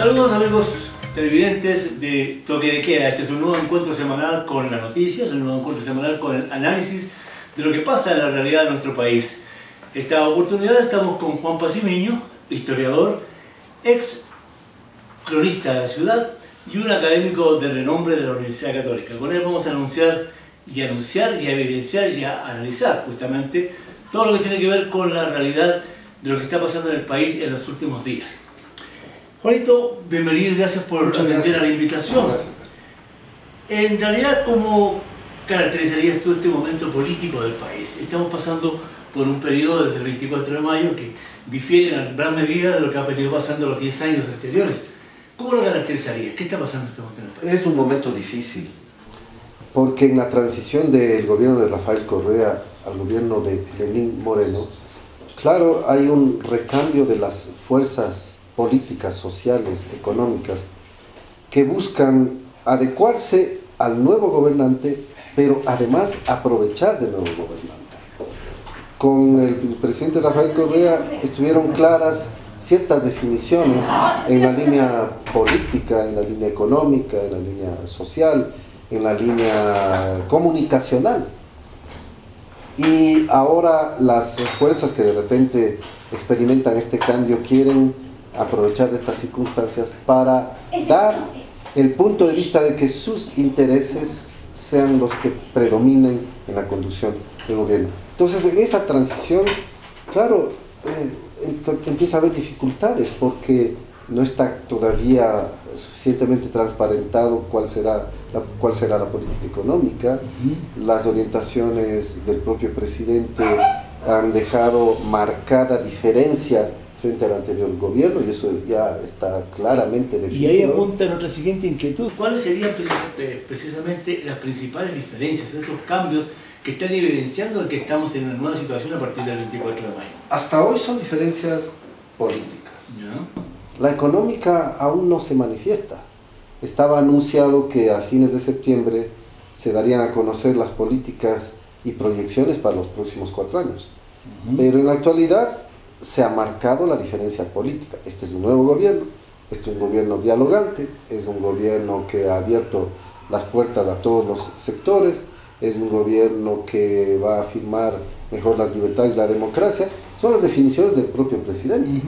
Saludos amigos televidentes de Toque de Queda. Este es un nuevo encuentro semanal con las noticias, un nuevo encuentro semanal con el análisis de lo que pasa en la realidad de nuestro país. Esta oportunidad estamos con Juan Pacimiño, historiador, ex cronista de la ciudad y un académico de renombre de la Universidad Católica. Con él vamos a anunciar y a evidenciar y a analizar justamente todo lo que tiene que ver con la realidad de lo que está pasando en el país en los últimos días. Juanito, bienvenido y gracias por atender a la invitación. En realidad, ¿cómo caracterizarías tú este momento político del país? Estamos pasando por un periodo desde el 24 de mayo que difiere en gran medida de lo que ha venido pasando los 10 años anteriores. ¿Cómo lo caracterizarías? ¿Qué está pasando en este momento en el país? Es un momento difícil, porque en la transición del gobierno de Rafael Correa al gobierno de Lenín Moreno, claro, hay un recambio de las fuerzas políticas, sociales, económicas, que buscan adecuarse al nuevo gobernante, pero además aprovechar del nuevo gobernante. Con el presidente Rafael Correa estuvieron claras ciertas definiciones en la línea política, en la línea económica, en la línea social, en la línea comunicacional. Y ahora las fuerzas que de repente experimentan este cambio quieren aprovechar de estas circunstancias para dar el punto de vista de que sus intereses sean los que predominen en la conducción del gobierno. Entonces, en esa transición, claro, empieza a haber dificultades porque no está todavía suficientemente transparentado cuál será la política económica. Las orientaciones del propio presidente han dejado marcada diferencia frente al anterior gobierno y eso ya está claramente definido. Y ahí apunta nuestra siguiente inquietud. ¿Cuáles serían precisamente las principales diferencias, esos cambios que están evidenciando que estamos en una nueva situación a partir del 24 de mayo? Hasta hoy son diferencias políticas. ¿No? La económica aún no se manifiesta. Estaba anunciado que a fines de septiembre se darían a conocer las políticas y proyecciones para los próximos 4 años. Pero en la actualidad se ha marcado la diferencia política. Este es un nuevo gobierno, este es un gobierno dialogante, es un gobierno que ha abierto las puertas a todos los sectores, es un gobierno que va a afirmar mejor las libertades y la democracia. Son las definiciones del propio presidente.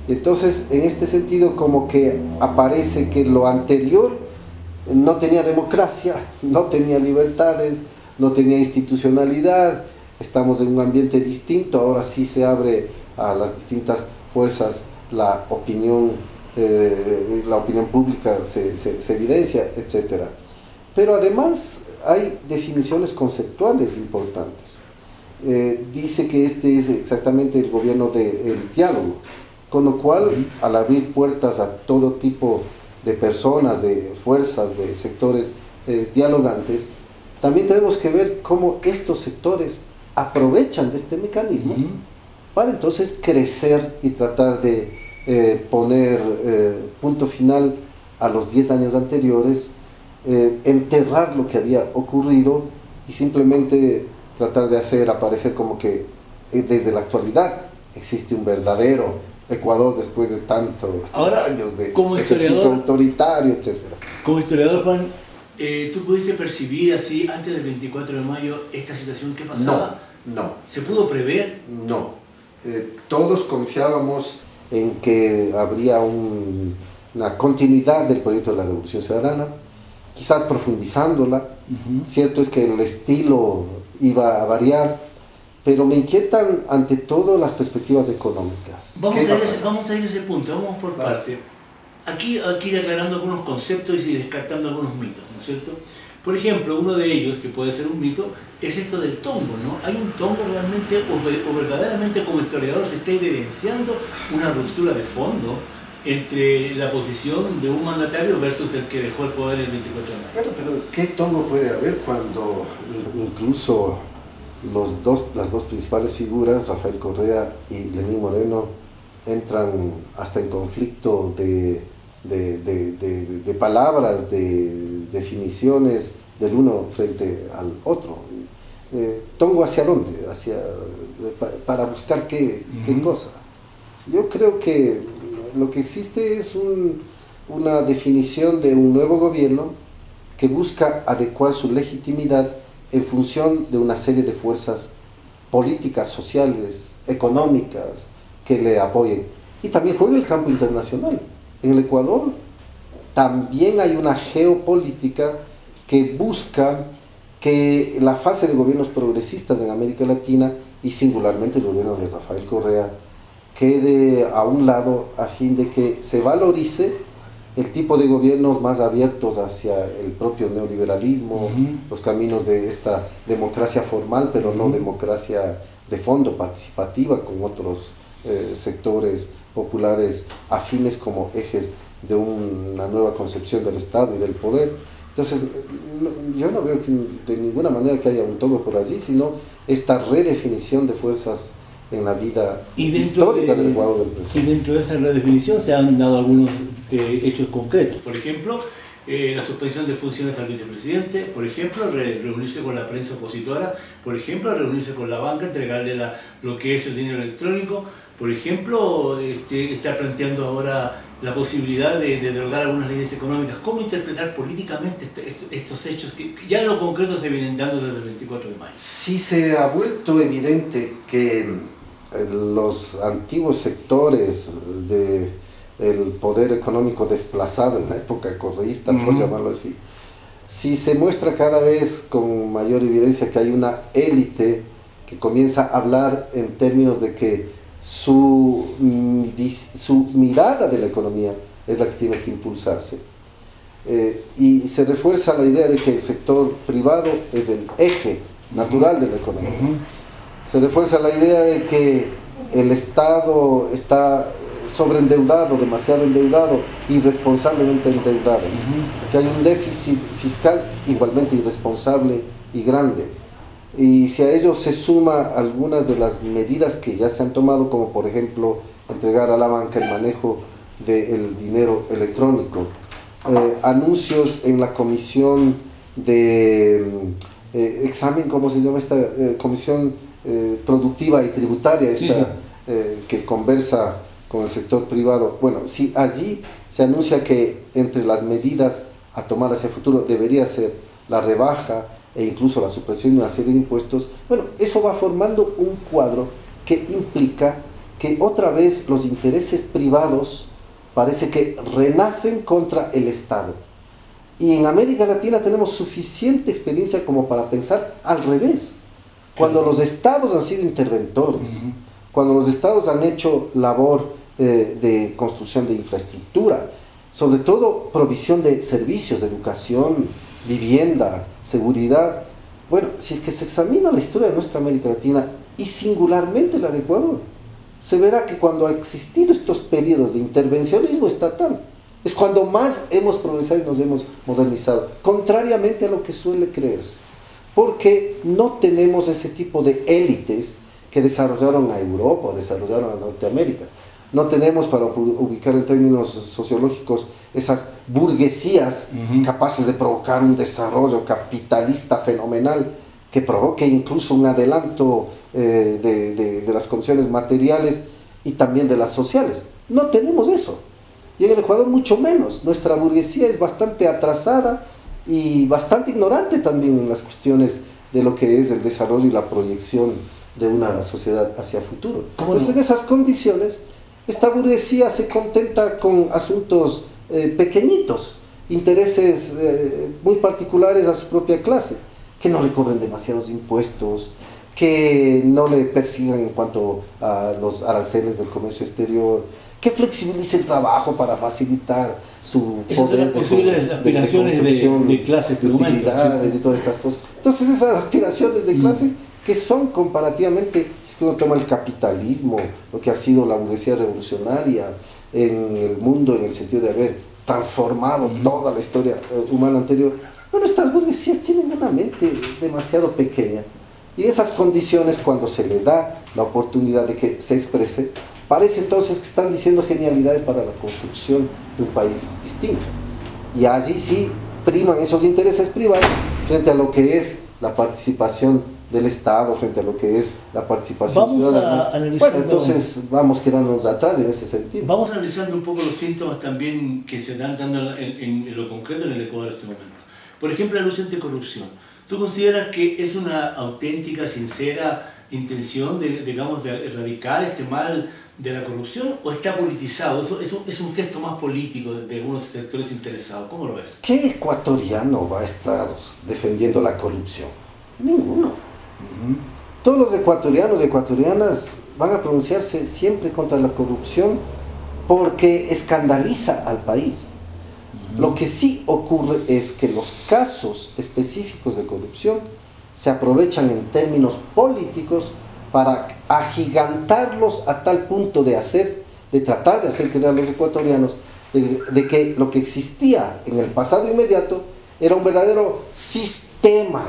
Entonces, en este sentido, como que aparece que lo anterior no tenía democracia, no tenía libertades, no tenía institucionalidad, estamos en un ambiente distinto, ahora sí se abre a las distintas fuerzas la opinión pública se evidencia, etc. Pero además hay definiciones conceptuales importantes. Dice que este es exactamente el gobierno del diálogo, con lo cual al abrir puertas a todo tipo de personas, de fuerzas, de sectores dialogantes, también tenemos que ver cómo estos sectores aprovechan de este mecanismo para entonces crecer y tratar de poner punto final a los 10 años anteriores, enterrar lo que había ocurrido y simplemente tratar de hacer aparecer como que desde la actualidad existe un verdadero Ecuador después de tantos años de ejercicio autoritario, etc. Como historiador, Juan, ¿tú pudiste percibir así antes del 24 de mayo esta situación que pasaba? No. ¿Se pudo prever? No. Todos confiábamos en que habría una continuidad del proyecto de la Revolución Ciudadana, quizás profundizándola. Cierto es que el estilo iba a variar, pero me inquietan ante todo las perspectivas económicas. Vamos a ir a ese punto, vamos por parte. Aquí aclarando algunos conceptos y descartando algunos mitos, ¿no es cierto? Por ejemplo, uno de ellos, que puede ser un mito, es esto del tongo, ¿no? ¿Hay un tongo realmente o verdaderamente como historiador se está evidenciando una ruptura de fondo entre la posición de un mandatario versus el que dejó el poder el 24 de mayo? Claro, pero ¿qué tongo puede haber cuando incluso las dos principales figuras, Rafael Correa y Lenín Moreno, entran hasta en conflicto de palabras, de definiciones del uno frente al otro? ¿Tongo hacia dónde? ¿Para buscar qué cosa? Yo creo que lo que existe es una definición de un nuevo gobierno que busca adecuar su legitimidad en función de una serie de fuerzas políticas, sociales, económicas que le apoyen. Y también juega el campo internacional. En el Ecuador también hay una geopolítica que busca que la fase de gobiernos progresistas en América Latina y singularmente el gobierno de Rafael Correa quede a un lado a fin de que se valorice el tipo de gobiernos más abiertos hacia el propio neoliberalismo, los caminos de esta democracia formal, pero no democracia de fondo, participativa, con otros sectores populares afines como ejes de una nueva concepción del Estado y del poder. Entonces, yo no veo de ninguna manera que haya un todo por allí, sino esta redefinición de fuerzas en la vida histórica del Ecuador del presente. Y dentro de esa redefinición se han dado algunos hechos concretos. Por ejemplo, la suspensión de funciones al vicepresidente, por ejemplo, reunirse con la prensa opositora, por ejemplo, reunirse con la banca, entregarle lo que es el dinero electrónico, por ejemplo, estar planteando ahora la posibilidad de derogar algunas leyes económicas. ¿Cómo interpretar políticamente estos hechos que ya en lo concreto se vienen dando desde el 24 de mayo? Sí, se ha vuelto evidente que los antiguos sectores del poder económico desplazado en la época correísta, por llamarlo así, sí se muestra cada vez con mayor evidencia que hay una élite que comienza a hablar en términos de que su mirada de la economía es la que tiene que impulsarse. Y se refuerza la idea de que el sector privado es el eje natural de la economía. Se refuerza la idea de que el Estado está sobreendeudado, demasiado endeudado, irresponsablemente endeudado, que hay un déficit fiscal igualmente irresponsable y grande. Y si a ello se suma algunas de las medidas que ya se han tomado, como por ejemplo entregar a la banca el manejo del dinero electrónico, anuncios en la comisión de examen, ¿cómo se llama esta comisión productiva y tributaria, que conversa con el sector privado? Bueno, si allí se anuncia que entre las medidas a tomar hacia el futuro debería ser la rebaja e incluso la supresión de una serie de impuestos, bueno, eso va formando un cuadro que implica que otra vez los intereses privados parece que renacen contra el Estado. Y en América Latina tenemos suficiente experiencia como para pensar al revés. Cuando los estados han sido interventores, cuando los estados han hecho labor de construcción de infraestructura, sobre todo provisión de servicios, de educación, vivienda, seguridad. Bueno, si es que se examina la historia de nuestra América Latina y singularmente la de Ecuador, se verá que cuando ha existido estos periodos de intervencionismo estatal, es cuando más hemos progresado y nos hemos modernizado, contrariamente a lo que suele creerse, porque no tenemos ese tipo de élites que desarrollaron a Europa o desarrollaron a Norteamérica. No tenemos, para ubicar en términos sociológicos, esas burguesías capaces de provocar un desarrollo capitalista fenomenal que provoque incluso un adelanto de las condiciones materiales y también de las sociales. No tenemos eso. Y en el Ecuador mucho menos. Nuestra burguesía es bastante atrasada y bastante ignorante también en las cuestiones de lo que es el desarrollo y la proyección de una sociedad hacia el futuro. Entonces, en esas condiciones, esta burguesía se contenta con asuntos pequeñitos, intereses muy particulares a su propia clase, que no le cobren demasiados impuestos, que no le persigan en cuanto a los aranceles del comercio exterior, que flexibilice el trabajo para facilitar su poder posibles aspiraciones de clases, de utilidades y todas estas cosas. Entonces esas aspiraciones de clase que son comparativamente, es que uno toma el capitalismo, lo que ha sido la burguesía revolucionaria en el mundo, en el sentido de haber transformado toda la historia humana anterior. Bueno, estas burguesías tienen una mente demasiado pequeña y en esas condiciones, cuando se le da la oportunidad de que se exprese, parece entonces que están diciendo genialidades para la construcción de un país distinto. Y allí sí priman esos intereses privados frente a lo que es la participación del Estado frente a lo que es la participación ciudadana. Bueno, entonces vamos quedándonos atrás en ese sentido. Vamos analizando un poco los síntomas también que se están dando en lo concreto en el Ecuador en este momento. Por ejemplo, la lucha anticorrupción. ¿Tú consideras que es una auténtica, sincera intención de, digamos, de erradicar este mal de la corrupción, o está politizado? Eso es un gesto más político de algunos sectores interesados. ¿Cómo lo ves? ¿Qué ecuatoriano va a estar defendiendo la corrupción? Ninguno. Todos los ecuatorianos y ecuatorianas van a pronunciarse siempre contra la corrupción porque escandaliza al país. Lo que sí ocurre es que los casos específicos de corrupción se aprovechan en términos políticos para agigantarlos a tal punto de tratar de hacer creer a los ecuatorianos de que lo que existía en el pasado inmediato era un verdadero sistema,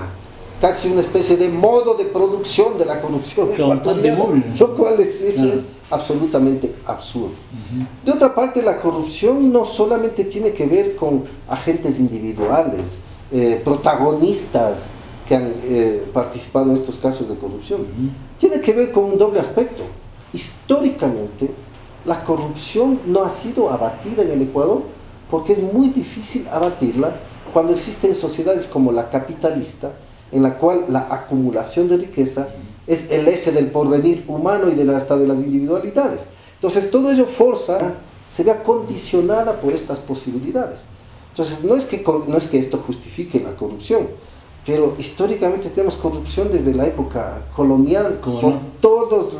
casi una especie de modo de producción de la corrupción ecuatoriana, lo cual eso es absolutamente absurdo. De otra parte, la corrupción no solamente tiene que ver con agentes individuales, protagonistas que han participado en estos casos de corrupción. Tiene que ver con un doble aspecto. Históricamente, la corrupción no ha sido abatida en el Ecuador porque es muy difícil abatirla cuando existen sociedades como la capitalista, en la cual la acumulación de riqueza es el eje del porvenir humano y hasta de las individualidades. Entonces todo ello se vea condicionada por estas posibilidades. Entonces no es que esto justifique la corrupción, pero históricamente tenemos corrupción desde la época colonial, por todos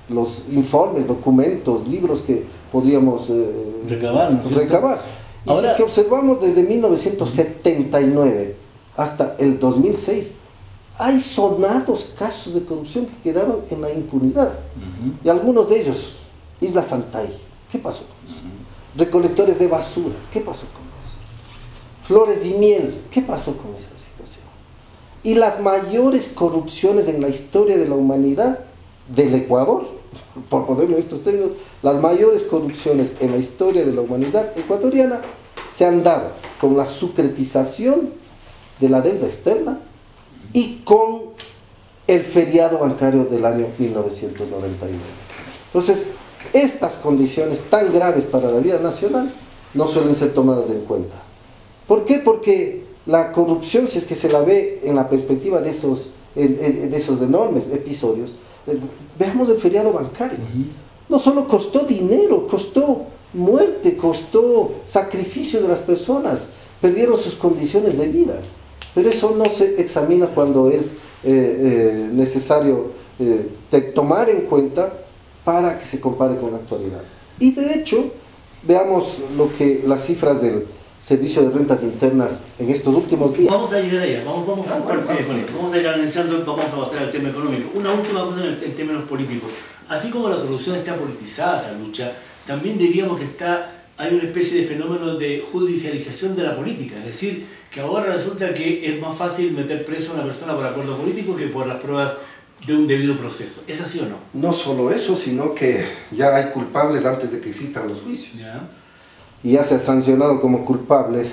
los informes, documentos, libros que podríamos recabar. Y ahora, si es que observamos desde 1979 hasta el 2006, hay sonados casos de corrupción que quedaron en la impunidad. Y algunos de ellos, Isla Santay, ¿qué pasó con eso? Recolectores de basura, ¿qué pasó con eso? Flores y Miel, ¿qué pasó con esa situación? Y las mayores corrupciones en la historia de la humanidad del Ecuador, por ponerlo en estos términos, las mayores corrupciones en la historia de la humanidad ecuatoriana se han dado con la secretización de la deuda externa y con el feriado bancario del año 1999. Entonces, estas condiciones tan graves para la vida nacional no suelen ser tomadas en cuenta. ¿Por qué? Porque la corrupción, si es que se la ve en la perspectiva de esos enormes episodios, veamos el feriado bancario. No solo costó dinero, costó muerte, costó sacrificio de las personas, perdieron sus condiciones de vida. Pero eso no se examina cuando es necesario tomar en cuenta para que se compare con la actualidad. Y de hecho, veamos las cifras del Servicio de Rentas Internas en estos últimos días. Vamos a llegar allá, vamos a ir analizando, vamos a pasar al tema económico. Una última cosa en términos políticos. Así como la corrupción está politizada, esa lucha, también diríamos que hay una especie de fenómeno de judicialización de la política, es decir, que ahora resulta que es más fácil meter preso a una persona por acuerdo político que por las pruebas de un debido proceso. ¿Es así o no? No solo eso, sino que ya hay culpables antes de que existan los juicios. Y ya se ha sancionado como culpables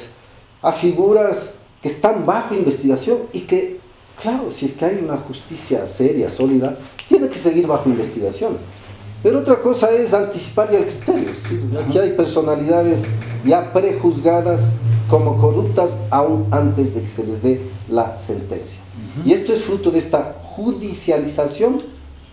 a figuras que están bajo investigación y que, claro, si es que hay una justicia seria, sólida, tiene que seguir bajo investigación. Pero otra cosa es anticipar ya el criterio. ¿Sí? Aquí hay personalidades ya prejuzgadas como corruptas aún antes de que se les dé la sentencia. Y esto es fruto de esta judicialización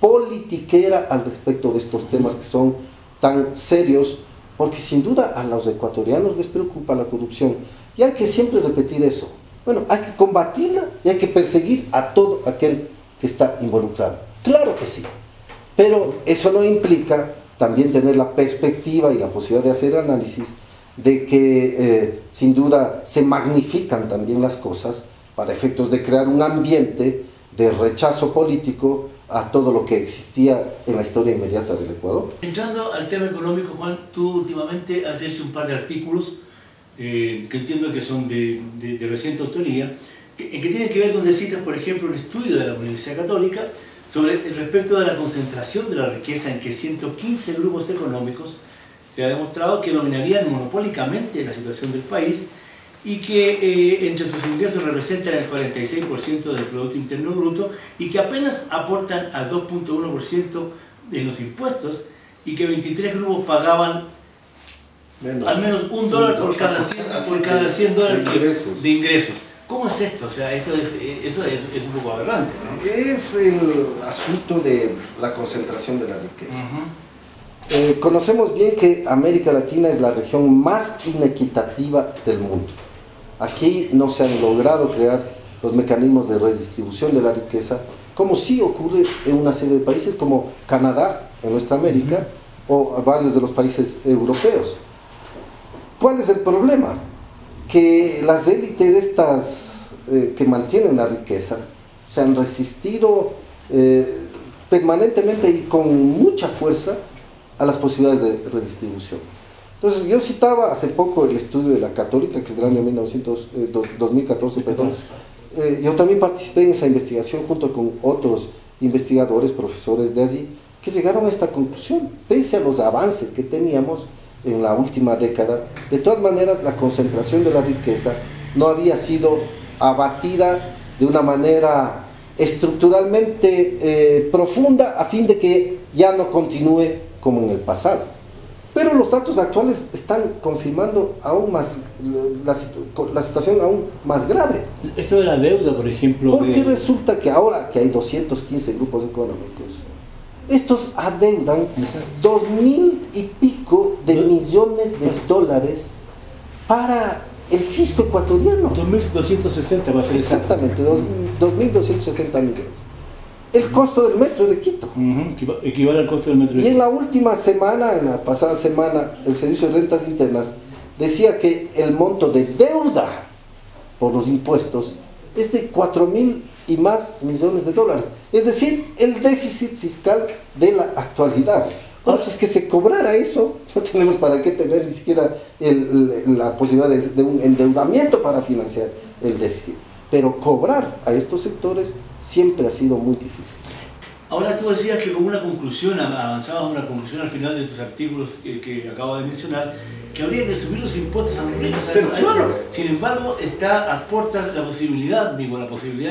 politiquera al respecto de estos temas que son tan serios, porque sin duda a los ecuatorianos les preocupa la corrupción. Y hay que siempre repetir eso. Bueno, hay que combatirla y hay que perseguir a todo aquel que está involucrado. Claro que sí. Pero eso no implica también tener la perspectiva y la posibilidad de hacer análisis de que sin duda se magnifican también las cosas para efectos de crear un ambiente de rechazo político a todo lo que existía en la historia inmediata del Ecuador. Entrando al tema económico, Juan, tú últimamente has hecho un par de artículos que entiendo que son de reciente autoría, que tienen que ver donde citas, por ejemplo, un estudio de la Universidad Católica respecto de la concentración de la riqueza en que 115 grupos económicos se ha demostrado que dominarían monopólicamente la situación del país y que entre sus ingresos representan el 46% del Producto Interno Bruto y que apenas aportan al 2.1% de los impuestos y que 23 grupos pagaban al menos $1 por cada 100 dólares de ingresos. ¿Cómo es esto? O sea, eso es un poco aberrante, ¿no? Es el asunto de la concentración de la riqueza. Conocemos bien que América Latina es la región más inequitativa del mundo. Aquí no se han logrado crear los mecanismos de redistribución de la riqueza, como sí ocurre en una serie de países como Canadá, en nuestra América, o varios de los países europeos. ¿Cuál es el problema? Que las élites estas que mantienen la riqueza se han resistido permanentemente y con mucha fuerza a las posibilidades de redistribución. Entonces, yo citaba hace poco el estudio de la Católica, que es del año 2014, perdón. Yo también participé en esa investigación junto con otros investigadores, profesores de allí, que llegaron a esta conclusión. Pese a los avances que teníamos en la última década, de todas maneras la concentración de la riqueza no había sido abatida de una manera estructuralmente profunda a fin de que ya no continúe como en el pasado. Pero los datos actuales están confirmando aún más la situación aún más grave. Esto de la deuda, por ejemplo. Porque resulta que ahora que hay 215 grupos económicos, estos adeudan 2.000 y pico de millones de dólares para el fisco ecuatoriano. 2.260 va a ser exactamente, 2.260 millones. El costo del metro de Quito. Equivale al costo del metro de Quito. Y en la última semana, en la pasada semana, el Servicio de Rentas Internas decía que el monto de deuda por los impuestos es de 4.000 y más millones de dólares. Es decir, el déficit fiscal de la actualidad. Bueno, si es que se cobrara eso, no tenemos para qué tener ni siquiera la posibilidad de un endeudamiento para financiar el déficit. Pero cobrar a estos sectores siempre ha sido muy difícil. Ahora tú decías que como una conclusión, avanzabas a una conclusión al final de tus artículos que acabo de mencionar, que habría que subir los impuestos a los ricos. Pero claro. Sin embargo, está a puertas la posibilidad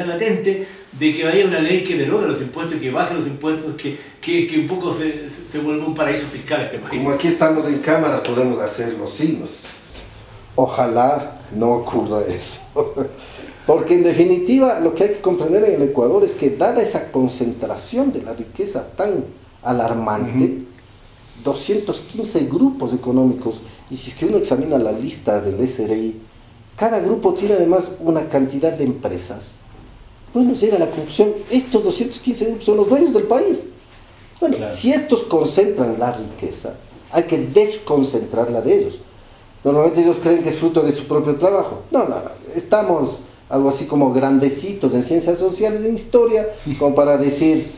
latente de que haya una ley que derogue los impuestos, que baje los impuestos, que un poco se vuelva un paraíso fiscal este país. Como aquí estamos en cámaras, podemos hacer los signos. Ojalá no ocurra eso. Porque en definitiva lo que hay que comprender en el Ecuador es que dada esa concentración de la riqueza tan alarmante, 215 grupos económicos, y si es que uno examina la lista del SRI, cada grupo tiene además una cantidad de empresas. Bueno, llega a la conclusión, estos 215 grupos son los dueños del país. Bueno, claro. Si estos concentran la riqueza, hay que desconcentrarla de ellos. Normalmente ellos creen que es fruto de su propio trabajo. No, estamos algo así como grandecitos en ciencias sociales, en historia, como para decir,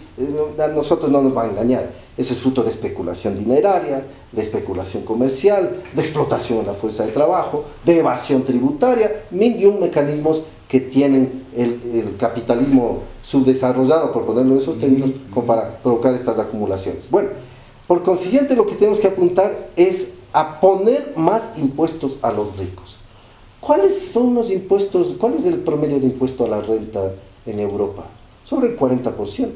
a nosotros no nos van a engañar. Eso es fruto de especulación dineraria, de especulación comercial, de explotación de la fuerza de trabajo, de evasión tributaria, mil y un mecanismos que tienen el capitalismo subdesarrollado, por ponerlo en esos términos, como para provocar estas acumulaciones. Bueno, por consiguiente lo que tenemos que apuntar es a poner más impuestos a los ricos. ¿Cuáles son los impuestos? ¿Cuál es el promedio de impuesto a la renta en Europa? Sobre el 40%.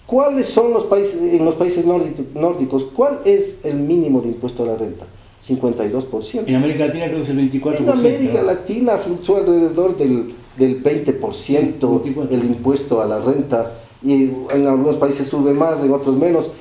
¿Cuáles son los países, en los países nórdicos, cuál es el mínimo de impuesto a la renta? 52%. En América Latina creo que es el 24%. En América Latina fluctúa alrededor del 20%, sí, el impuesto a la renta, y en algunos países sube más, en otros menos.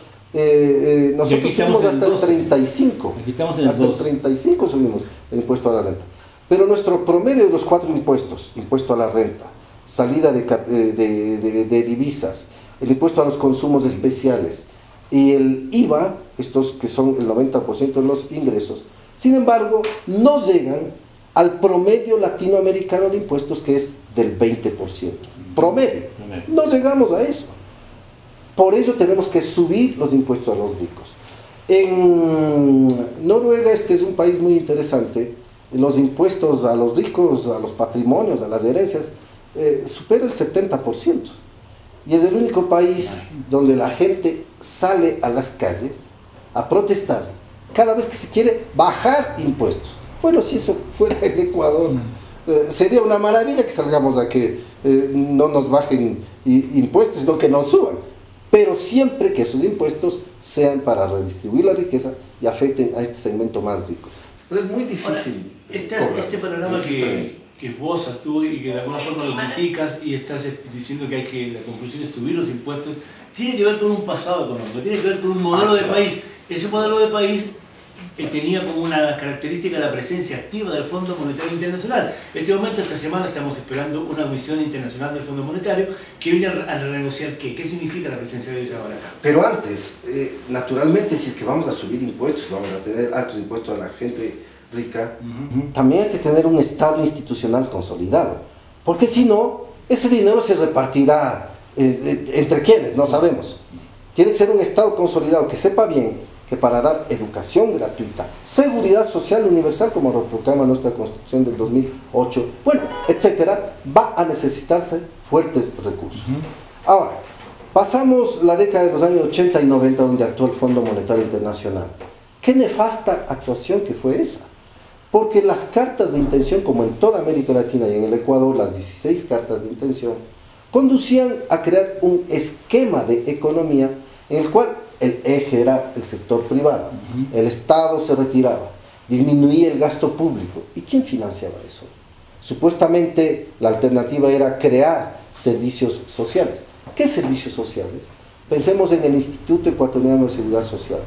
Nosotros subimos hasta el 35%. Aquí estamos en el 2%. Hasta el 35% subimos el impuesto a la renta. Pero nuestro promedio de los 4 impuestos, impuesto a la renta, salida de divisas, el impuesto a los consumos especiales y el IVA, estos que son el 90% de los ingresos, sin embargo, no llegan al promedio latinoamericano de impuestos, que es del 20%. Promedio. No llegamos a eso. Por ello tenemos que subir los impuestos a los ricos. En Noruega, este es un país muy interesante. Los impuestos a los ricos, a los patrimonios, a las herencias, supera el 70%. Y es el único país donde la gente sale a las calles a protestar cada vez que se quiere bajar impuestos. Bueno, si eso fuera el Ecuador, sería una maravilla que salgamos a que no nos bajen impuestos, sino que nos suban. Pero siempre que esos impuestos sean para redistribuir la riqueza y afecten a este segmento más rico. Pero es muy difícil. Ahora, este panorama que esbozas tú y que de alguna forma lo criticas y estás diciendo que la conclusión es subir los impuestos, tiene que ver con un pasado económico, tiene que ver con un modelo de país. Ese modelo de país tenía como una característica la presencia activa del Fondo Monetario Internacional. En este momento, esta semana, estamos esperando una misión internacional del Fondo Monetario que viene a renegociar qué significa la presencia de ellos ahora acá. Pero antes, naturalmente, si es que vamos a subir impuestos, vamos a tener altos impuestos a la gente rica, también hay que tener un Estado institucional consolidado, porque si no, ese dinero se repartirá entre quienes, no sabemos. Tiene que ser un Estado consolidado que sepa bien que para dar educación gratuita, seguridad social universal, como lo proclama nuestra Constitución del 2008, bueno, etcétera, va a necesitarse fuertes recursos. Ahora, pasamos la década de los años 80 y 90, donde actuó el Fondo Monetario Internacional. Qué nefasta actuación que fue esa, porque las cartas de intención, como en toda América Latina y en el Ecuador, las 16 cartas de intención, conducían a crear un esquema de economía en el cual el eje era el sector privado, el Estado se retiraba, disminuía el gasto público. ¿Y quién financiaba eso? Supuestamente la alternativa era crear servicios sociales. ¿Qué servicios sociales? Pensemos en el Instituto Ecuatoriano de Seguridad Social.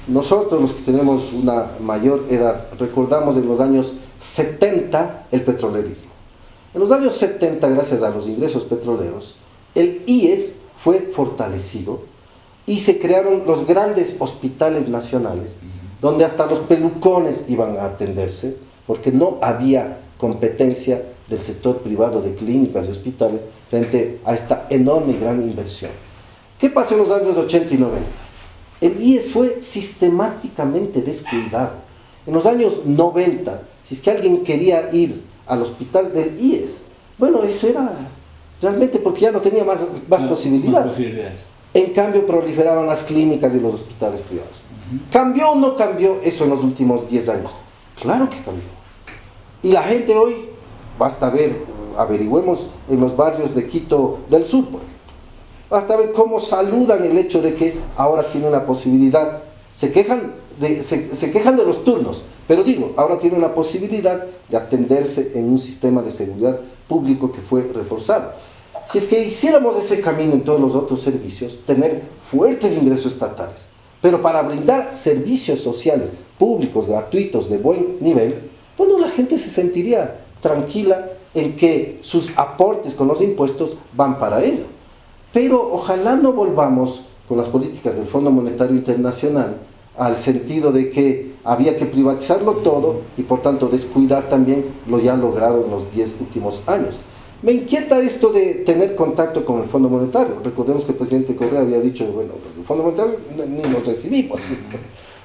Nosotros, los que tenemos una mayor edad, recordamos en los años 70 el petrolerismo. En los años 70, gracias a los ingresos petroleros, el IES fue fortalecido y se crearon los grandes hospitales nacionales, donde hasta los pelucones iban a atenderse, porque no había competencia del sector privado de clínicas y hospitales frente a esta enorme y gran inversión. ¿Qué pasa en los años 80 y 90? El IES fue sistemáticamente descuidado. En los años 90, si es que alguien quería ir al hospital del IES, bueno, eso era realmente porque ya no tenía más posibilidades. En cambio, proliferaban las clínicas y los hospitales privados. ¿Cambió o no cambió eso en los últimos 10 años? Claro que cambió. Y la gente hoy, basta ver, averigüemos en los barrios de Quito del Sur, por ejemplo. Basta ver cómo saludan el hecho de que ahora tienen la posibilidad, se quejan de los turnos, pero digo, ahora tienen la posibilidad de atenderse en un sistema de seguridad público que fue reforzado. Si es que hiciéramos ese camino en todos los otros servicios, tener fuertes ingresos estatales, pero para brindar servicios sociales públicos, gratuitos, de buen nivel, bueno, la gente se sentiría tranquila en que sus aportes con los impuestos van para ello. Pero ojalá no volvamos con las políticas del Fondo Monetario Internacional al sentido de que había que privatizarlo todo y por tanto descuidar también lo ya logrado en los 10 últimos años. Me inquieta esto de tener contacto con el Fondo Monetario. Recordemos que el presidente Correa había dicho, bueno, el Fondo Monetario ni nos recibimos.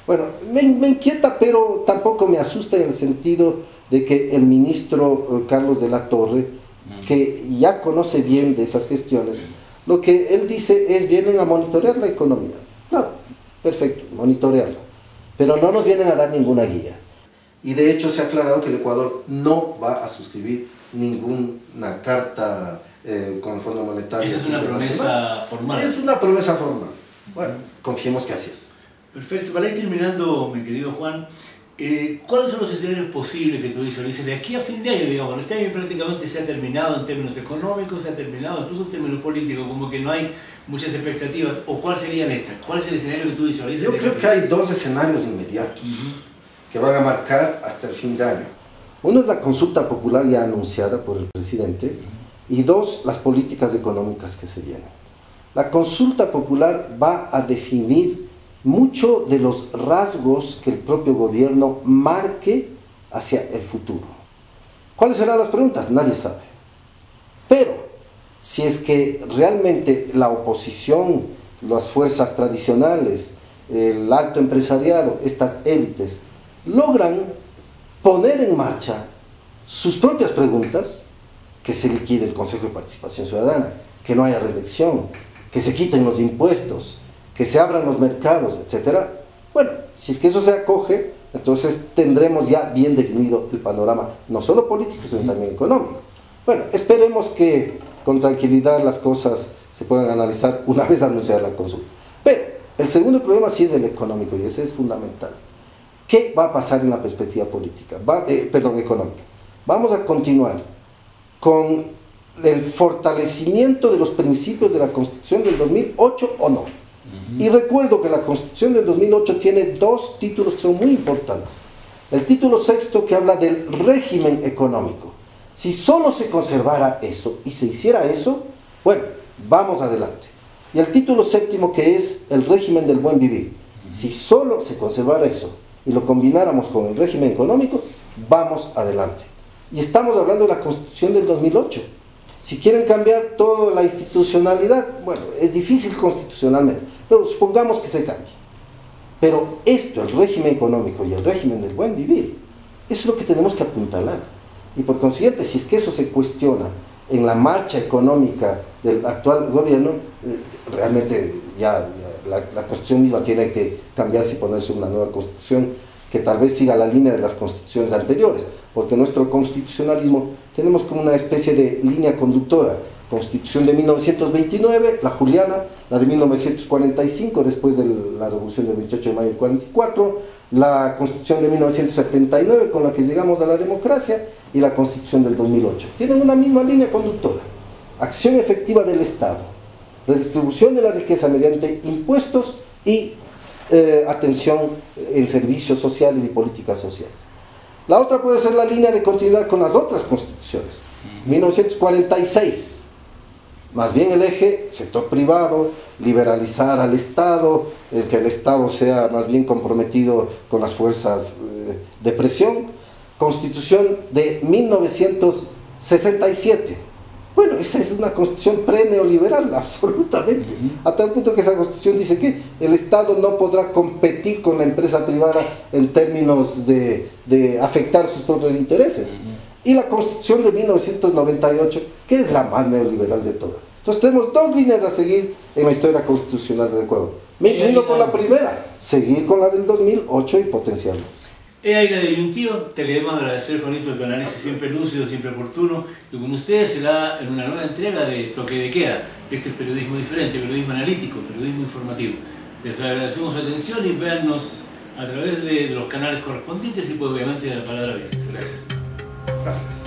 Bueno, me inquieta, pero tampoco me asusta en el sentido de que el ministro Carlos de la Torre, que ya conoce bien de esas gestiones, lo que él dice es, vienen a monitorear la economía. Claro, perfecto, monitorearla. Pero no nos vienen a dar ninguna guía. Y de hecho se ha aclarado que el Ecuador no va a suscribir ninguna carta con el Fondo Monetario. Esa es una promesa formal. Es una promesa formal. Bueno, confiemos que así es. Perfecto. Para ir terminando, mi querido Juan, ¿cuáles son los escenarios posibles que tú visualizas de aquí a fin de año? Digamos, este año prácticamente se ha terminado en términos económicos, se ha terminado incluso en términos políticos, como que no hay muchas expectativas. ¿O cuáles serían estas? ¿Cuál es el escenario que tú visualizas? Yo creo que hay dos escenarios inmediatos que van a marcar hasta el fin de año. Uno es la consulta popular ya anunciada por el presidente y dos, las políticas económicas que se vienen. La consulta popular va a definir mucho de los rasgos que el propio gobierno marque hacia el futuro. ¿Cuáles serán las preguntas? Nadie sabe. Pero si es que realmente la oposición, las fuerzas tradicionales, el alto empresariado, estas élites, logran poner en marcha sus propias preguntas, que se liquide el Consejo de Participación Ciudadana, que no haya reelección, que se quiten los impuestos, que se abran los mercados, etc. Bueno, si es que eso se acoge, Entonces tendremos ya bien definido el panorama, no solo político, sino también económico. Bueno, esperemos que con tranquilidad las cosas se puedan analizar una vez anunciada la consulta. Pero el segundo problema sí es el económico, y ese es fundamental. ¿Qué va a pasar en la perspectiva política? Económica. ¿Vamos a continuar con el fortalecimiento de los principios de la Constitución del 2008 o no? Y recuerdo que la Constitución del 2008 tiene dos títulos que son muy importantes. El título sexto, que habla del régimen económico. Si solo se conservara eso y se hiciera eso, bueno, vamos adelante. Y el título séptimo, que es el régimen del buen vivir. Si solo se conservara eso y lo combináramos con el régimen económico, vamos adelante. Y estamos hablando de la Constitución del 2008. Si quieren cambiar toda la institucionalidad, bueno, es difícil constitucionalmente, pero supongamos que se cambie. Pero esto, el régimen económico y el régimen del buen vivir, eso es lo que tenemos que apuntalar. Y por consiguiente, si es que eso se cuestiona en la marcha económica del actual gobierno, realmente ya la Constitución misma tiene que cambiarse y ponerse una nueva Constitución que tal vez siga la línea de las constituciones anteriores, porque nuestro constitucionalismo tenemos como una especie de línea conductora. Constitución de 1929, la Juliana, la de 1945, después de la Revolución del 28 de mayo del 44, la Constitución de 1979, con la que llegamos a la democracia, y la Constitución del 2008. Tienen una misma línea conductora: acción efectiva del Estado, redistribución de la riqueza mediante impuestos y atención en servicios sociales y políticas sociales. La otra puede ser la línea de continuidad con las otras constituciones. 1946, más bien el eje sector privado, liberalizar al Estado, que el Estado sea más bien comprometido con las fuerzas de presión. Constitución de 1967. Bueno, esa es una constitución pre-neoliberal, absolutamente. A tal punto que esa constitución dice que el Estado no podrá competir con la empresa privada en términos de afectar sus propios intereses. Y la Constitución de 1998, que es la más neoliberal de todas. Entonces tenemos dos líneas a seguir en la historia constitucional del Ecuador. Me inclino por la primera, seguir con la del 2008 y potenciarla. He ahí la disyuntiva. Te queremos agradecer, Juanito, tu análisis siempre lúcido, siempre oportuno, y con ustedes será en una nueva entrega de Toque de Queda. Este es periodismo diferente, periodismo analítico, periodismo informativo. Les agradecemos su atención y véannos a través de los canales correspondientes y pues obviamente de La Palabra Abierta. Gracias. Gracias.